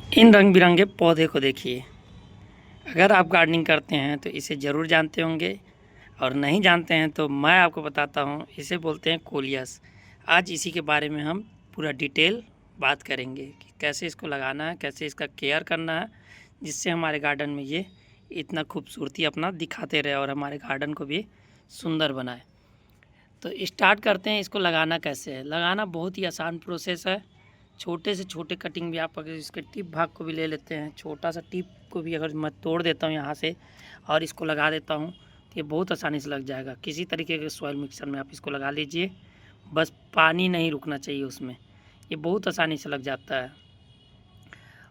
इन रंग बिरंगे पौधे को देखिए। अगर आप गार्डनिंग करते हैं तो इसे ज़रूर जानते होंगे, और नहीं जानते हैं तो मैं आपको बताता हूँ। इसे बोलते हैं कोलियस। आज इसी के बारे में हम पूरा डिटेल बात करेंगे कि कैसे इसको लगाना है, कैसे इसका केयर करना है, जिससे हमारे गार्डन में ये इतना खूबसूरती अपना दिखाते रहे और हमारे गार्डन को भी सुंदर बनाए। तो स्टार्ट करते हैं। इसको लगाना कैसे है। लगाना बहुत ही आसान प्रोसेस है। छोटे से छोटे कटिंग भी आप अगर इसके टिप भाग को भी ले लेते हैं, छोटा सा टिप को भी अगर मैं तोड़ देता हूँ यहाँ से और इसको लगा देता हूँ तो ये बहुत आसानी से लग जाएगा। किसी तरीके के सॉइल मिक्सर में आप इसको लगा लीजिए, बस पानी नहीं रुकना चाहिए उसमें, ये बहुत आसानी से लग जाता है।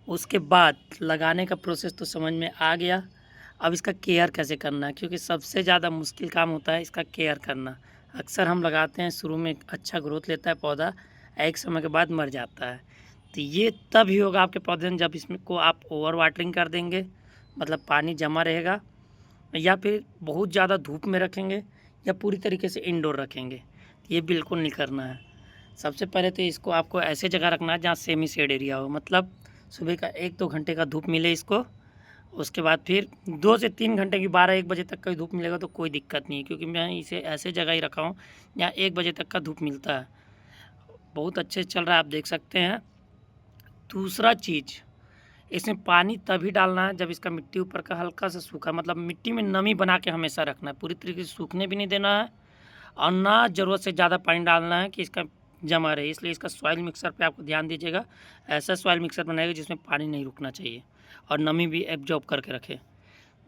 उसके बाद लगाने का प्रोसेस तो समझ में आ गया। अब इसका केयर कैसे करना है, क्योंकि सबसे ज़्यादा मुश्किल काम होता है इसका केयर करना। अक्सर हम लगाते हैं, शुरू में अच्छा ग्रोथ लेता है पौधा, एक समय के बाद मर जाता है। तो ये तब ही होगा आपके पौधे में जब इसमें को आप ओवर वाटरिंग कर देंगे, मतलब पानी जमा रहेगा, या फिर बहुत ज़्यादा धूप में रखेंगे, या पूरी तरीके से इंडोर रखेंगे। ये बिल्कुल नहीं करना है। सबसे पहले तो इसको आपको ऐसे जगह रखना है जहाँ सेमी शेड एरिया हो, मतलब सुबह का 1-2 घंटे का धूप मिले इसको। उसके बाद फिर 2 से 3 घंटे की 12-1 बजे तक का धूप मिलेगा तो कोई दिक्कत नहीं है, क्योंकि मैं इसे ऐसे जगह ही रखा हूँ जहाँ 1 बजे तक का धूप मिलता है। बहुत अच्छे से चल रहा है, आप देख सकते हैं। दूसरा चीज़, इसमें पानी तभी डालना है जब इसका मिट्टी ऊपर का हल्का सा सूखा, मतलब मिट्टी में नमी बना के हमेशा रखना है। पूरी तरीके से सूखने भी नहीं देना है और ना ज़रूरत से ज़्यादा पानी डालना है कि इसका जमा रहे। इसलिए इसका सॉइल मिक्सर पे आपको ध्यान दीजिएगा। ऐसा सॉइल मिक्सर बनाइएगा जिसमें पानी नहीं रुकना चाहिए और नमी भी एब्जॉर्ब करके रखे।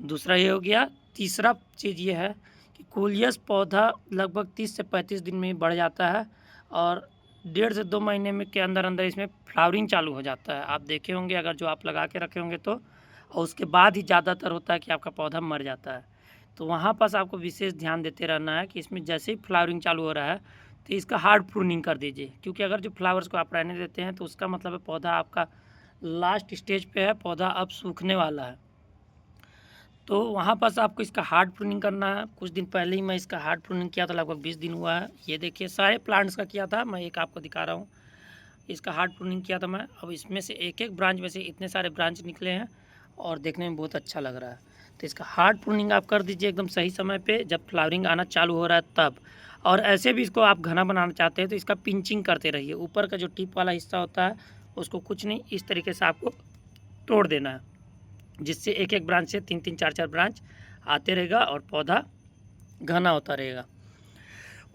दूसरा ये हो गया। तीसरा चीज़ ये है कि कोलियस पौधा लगभग 30 से 35 दिन में ही बढ़ जाता है और 1.5 से 2 महीने में के अंदर अंदर इसमें फ्लावरिंग चालू हो जाता है। आप देखे होंगे अगर जो आप लगा के रखे होंगे तो, और उसके बाद ही ज़्यादातर होता है कि आपका पौधा मर जाता है। तो वहाँ पास आपको विशेष ध्यान देते रहना है कि इसमें जैसे ही फ्लावरिंग चालू हो रहा है तो इसका हार्ड प्रूनिंग कर दीजिए, क्योंकि अगर जो फ्लावर्स को आप रहने देते हैं तो उसका मतलब है पौधा आपका लास्ट स्टेज पे है, पौधा अब सूखने वाला है। तो वहाँ पास आपको इसका हार्ड प्रूनिंग करना है। कुछ दिन पहले ही मैं इसका हार्ड प्रूनिंग किया था, लगभग 20 दिन हुआ है। ये देखिए सारे प्लांट्स का किया था, मैं एक आपको दिखा रहा हूँ। इसका हार्ड प्रूनिंग किया था मैं। अब इसमें से एक एक ब्रांच में से इतने सारे ब्रांच निकले हैं और देखने में बहुत अच्छा लग रहा है। तो इसका हार्ड प्रूनिंग आप कर दीजिए एकदम सही समय पे, जब फ्लावरिंग आना चालू हो रहा है तब। और ऐसे भी इसको आप घना बनाना चाहते हैं तो इसका पिंचिंग करते रहिए। ऊपर का जो टिप वाला हिस्सा होता है उसको कुछ नहीं, इस तरीके से आपको तोड़ देना है, जिससे एक एक ब्रांच से 3-3 4-4 ब्रांच आते रहेगा और पौधा घना होता रहेगा।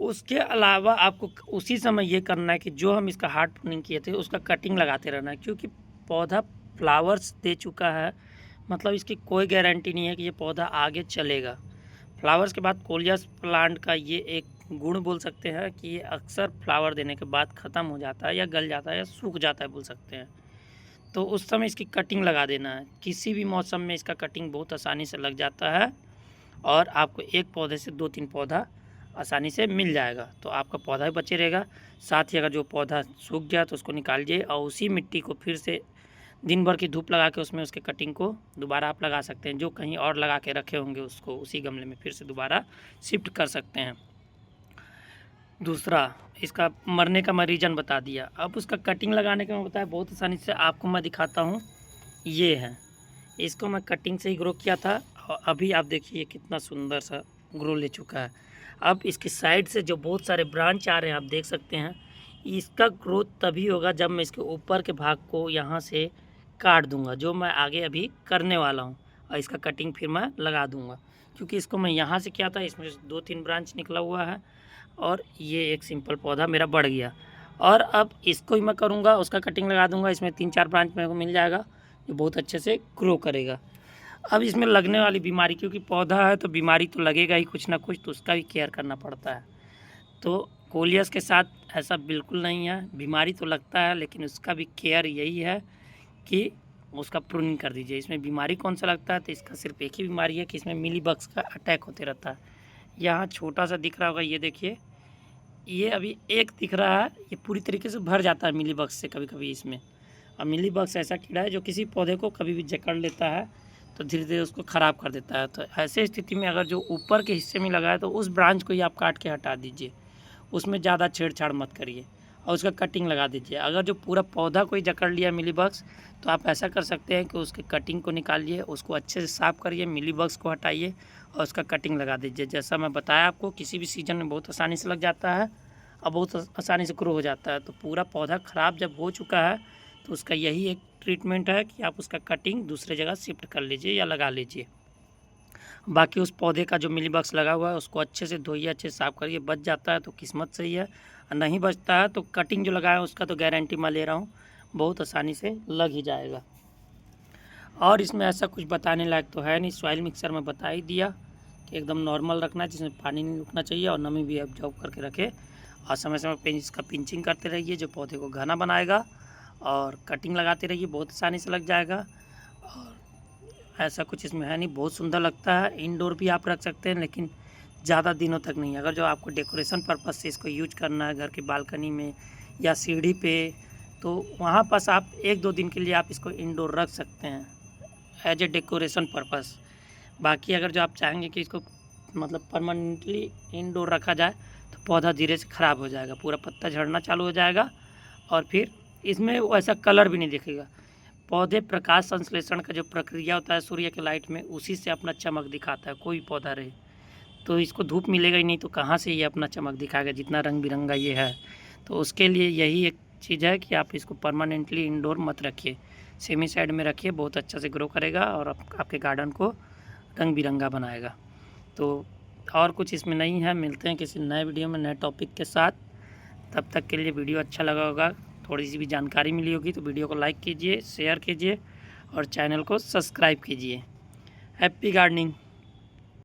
उसके अलावा आपको उसी समय ये करना है कि जो हम इसका हार्ड प्रूनिंग किए थे उसका कटिंग लगाते रहना है, क्योंकि पौधा फ्लावर्स दे चुका है, मतलब इसकी कोई गारंटी नहीं है कि ये पौधा आगे चलेगा। फ्लावर्स के बाद कोलियस प्लांट का ये एक गुण बोल सकते हैं कि ये अक्सर फ्लावर देने के बाद ख़त्म हो जाता है या गल जाता है या सूख जाता है बोल सकते हैं। तो उस समय इसकी कटिंग लगा देना है। किसी भी मौसम में इसका कटिंग बहुत आसानी से लग जाता है और आपको एक पौधे से 2-3 पौधा आसानी से मिल जाएगा, तो आपका पौधा भी बचे रहेगा। साथ ही अगर जो पौधा सूख गया तो उसको निकालिए और उसी मिट्टी को फिर से दिन भर की धूप लगा के उसमें उसके कटिंग को दोबारा आप लगा सकते हैं। जो कहीं और लगा के रखे होंगे उसको उसी गमले में फिर से दोबारा शिफ्ट कर सकते हैं। दूसरा, इसका मरने का मैं रीज़न बता दिया। अब उसका कटिंग लगाने का मैं बताया बहुत आसानी से आपको मैं दिखाता हूँ। ये है, इसको मैं कटिंग से ही ग्रो किया था और अभी आप देखिए कितना सुंदर सा ग्रो ले चुका है। अब इसके साइड से जो बहुत सारे ब्रांच आ रहे हैं आप देख सकते हैं, इसका ग्रोथ तभी होगा जब मैं इसके ऊपर के भाग को यहाँ से काट दूंगा, जो मैं आगे अभी करने वाला हूँ, और इसका कटिंग फिर मैं लगा दूंगा। क्योंकि इसको मैं यहाँ से किया था, इसमें 2-3 ब्रांच निकला हुआ है और ये एक सिंपल पौधा मेरा बढ़ गया। और अब इसको ही मैं करूँगा, उसका कटिंग लगा दूँगा, इसमें 3-4 ब्रांच मेरे को मिल जाएगा जो बहुत अच्छे से ग्रो करेगा। अब इसमें लगने वाली बीमारी, क्योंकि पौधा है तो बीमारी तो लगेगा ही कुछ ना कुछ, तो उसका भी केयर करना पड़ता है। तो कोलियस के साथ ऐसा बिल्कुल नहीं है, बीमारी तो लगता है लेकिन उसका भी केयर यही है कि उसका प्रूनिंग कर दीजिए। इसमें बीमारी कौन सा लगता है, तो इसका सिर्फ एक ही बीमारी है कि इसमें मिलीबग्स का अटैक होते रहता है। यहाँ छोटा सा दिख रहा होगा, ये देखिए, ये अभी एक दिख रहा है, ये पूरी तरीके से भर जाता है मिलीबग्स से कभी कभी इसमें। और मिलीबग्स ऐसा कीड़ा है जो किसी पौधे को कभी भी जकड़ लेता है तो धीरे धीरे उसको ख़राब कर देता है। तो ऐसे स्थिति में अगर जो ऊपर के हिस्से में लगा है तो उस ब्रांच को ही आप काट के हटा दीजिए, उसमें ज़्यादा छेड़छाड़ मत करिए। और उसका कटिंग लगा दीजिए। अगर जो पूरा पौधा कोई जकड़ लिया मिलीबग्स, तो आप ऐसा कर सकते हैं कि उसके कटिंग को निकालिए, उसको अच्छे से साफ़ करिए, मिलीबग्स को हटाइए और उसका कटिंग लगा दीजिए। जैसा मैं बताया आपको, किसी भी सीज़न में बहुत आसानी से लग जाता है और बहुत आसानी से ग्रो हो जाता है। तो पूरा पौधा ख़राब जब हो चुका है तो उसका यही एक ट्रीटमेंट है कि आप उसका कटिंग दूसरे जगह शिफ्ट कर लीजिए या लगा लीजिए। बाकी उस पौधे का जो मिलीबग्स लगा हुआ है उसको अच्छे से धोइए, अच्छे से साफ़ करिए। बच जाता है तो किस्मत सही है, और नहीं बचता है तो कटिंग जो लगाया है उसका तो गारंटी मैं ले रहा हूँ बहुत आसानी से लग ही जाएगा। और इसमें ऐसा कुछ बताने लायक तो है नहीं, सॉइल मिक्सर में बता ही दिया कि एकदम नॉर्मल रखना है, जिसमें पानी नहीं रुकना चाहिए और नमी भी ऑब्जॉर्व करके रखे। और समय समय पर इसका पिंचिंग करते रहिए जो पौधे को घना बनाएगा, और कटिंग लगाते रहिए, बहुत आसानी से लग जाएगा। और ऐसा कुछ इसमें है नहीं, बहुत सुंदर लगता है। इंडोर भी आप रख सकते हैं लेकिन ज़्यादा दिनों तक नहीं। अगर जो आपको डेकोरेशन पर्पज़ से इसको यूज करना है घर की बालकनी में या सीढ़ी पे, तो वहाँ पास आप 1-2 दिन के लिए आप इसको इंडोर रख सकते हैं एज ए डेकोरेशन पर्पज़। बाकी अगर जो आप चाहेंगे कि इसको मतलब परमानेंटली इंडोर रखा जाए तो पौधा धीरे से ख़राब हो जाएगा, पूरा पत्ता झड़ना चालू हो जाएगा और फिर इसमें वैसा कलर भी नहीं दिखेगा। पौधे प्रकाश संश्लेषण का जो प्रक्रिया होता है सूर्य के लाइट में, उसी से अपना चमक दिखाता है। कोई पौधा रहे तो इसको धूप मिलेगा ही नहीं, तो कहाँ से ये अपना चमक दिखाएगा जितना रंग बिरंगा ये है। तो उसके लिए यही एक चीज़ है कि आप इसको परमानेंटली इंडोर मत रखिए, सेमी साइड में रखिए, बहुत अच्छा से ग्रो करेगा और आपके गार्डन को रंग बिरंगा बनाएगा। तो और कुछ इसमें नहीं है। मिलते हैं किसी नए वीडियो में नए टॉपिक के साथ। तब तक के लिए वीडियो अच्छा लगा होगा, थोड़ी सी भी जानकारी मिली होगी तो वीडियो को लाइक कीजिए, शेयर कीजिए और चैनल को सब्सक्राइब कीजिए। Happy gardening.